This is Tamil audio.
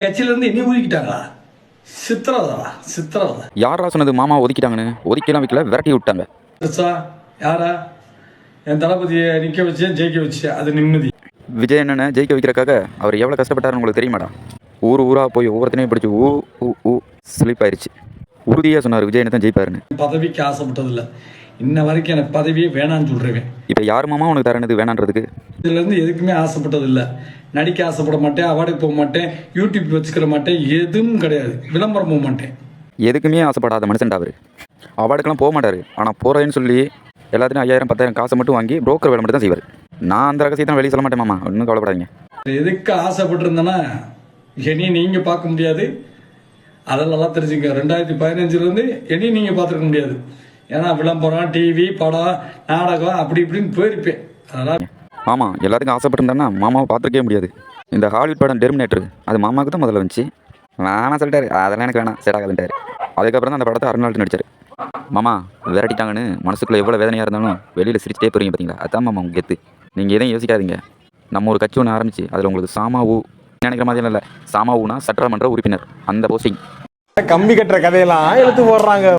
கட்சியிலேருந்து இனி ஒதுக்கிட்டாங்களா? சித்திரவதை. யாரா சொன்னது மாமா ஒதுக்கிட்டாங்கன்னு? ஒதுக்கிலாம் வைக்கல, விரட்டி விட்டாங்க. யாரா? என் தளபதியை நிற்க வச்சு ஜெயிக்க வச்சு அது நிம்மதி. விஜய் அண்ணனை ஜெயிக்க வைக்கிறக்காக அவர் எவ்வளோ கஷ்டப்பட்டாருன்னு உங்களுக்கு தெரியுமாடா? ஊராக போய் ஒவ்வொருத்தனையும் பிடிச்சி ஊ ஸ்லிப் ஆயிடுச்சு. உறுதியாக சொன்னார் விஜய் என்ன தான் ஜெயிப்பாருன்னு. பதவிக்கு ஆசைப்பட்டதில்லை இன்ன வரைக்கும். எனக்கு பதவியே வேணான்னு சொல்கிறேன். இப்போ யார் மாமா உனக்கு தரனது வேணான்றதுக்கு? இதுலேருந்து எதுக்குமே ஆசைப்பட்டதில்லை. நடிக்க ஆசைப்பட மாட்டேன், அவார்டுக்கு போக மாட்டேன், யூடியூப் வச்சுக்கிற மாட்டேன், எதுவும் கிடையாது. விளம்பரம் போக மாட்டேன். எதுக்குமே ஆசைப்படாத மனுஷன்டா அவர். அவார்டுக்கெல்லாம் போக மாட்டார். ஆனால் போகிறேன்னு சொல்லி எல்லாத்தையும் 5000 10,000 காசை மட்டும் வாங்கி புரோக்கர் வேலை மட்டும் தான் செய்வார். நான் அந்த ரகசியத்தை வெளியே சொல்ல மாட்டேன் மாமா, ஒன்றும் கவலைப்படாதீங்க. எதுக்கு ஆசைப்பட்டிருந்தேன்னா இனி நீங்கள் பார்க்க முடியாது. அதெல்லாம் தெரிஞ்சுங்க. 2015 இனி நீங்கள் பார்த்துருக்க முடியாது. ஏன்னா விளம்பரம், டிவி, படம், நாடகம் அப்படி இப்படின்னு போயிருப்பேன். அதனால் ஆமாம், எல்லாத்துக்கும் ஆசைப்பட்டிருந்தேன்னா மாமாவை பார்த்துருக்கவே முடியாது. இந்த ஹாலிவுட் படம் டெர்மினேட்டர் அது மாமாவுக்கு தான் முதல்ல வந்துச்சு. வேணாம் சொல்லிட்டாரு, அதெல்லாம் எனக்கு வேணாம், செட் ஆகாதுன்ட்டார். அதுக்கப்புறம் தான் அந்த படத்தை அருணாள்ட்டு நடித்தார். மாமா விரட்டிட்டாங்கன்னு மனசுக்குள்ளே எவ்வளோ வேதனையாக இருந்தாலும் வெளியில் சிரிச்சிட்டே போகிறீங்க பார்த்தீங்களா? அதான் மாமா உங்கள் கெத்து. நீங்கள் எதையும் யோசிக்காதீங்க. நம்ம ஒரு கட்சி ஒன்று ஆரம்பிச்சு அதில் உங்களுக்கு சாமாவூ நினைக்கிற மாதிரி இல்லை. சாமாவூனா சட்டமன்ற உறுப்பினர், அந்த போஸ்டிங். கம்பி கட்டுற கதையெல்லாம் எடுத்து போடுறாங்க.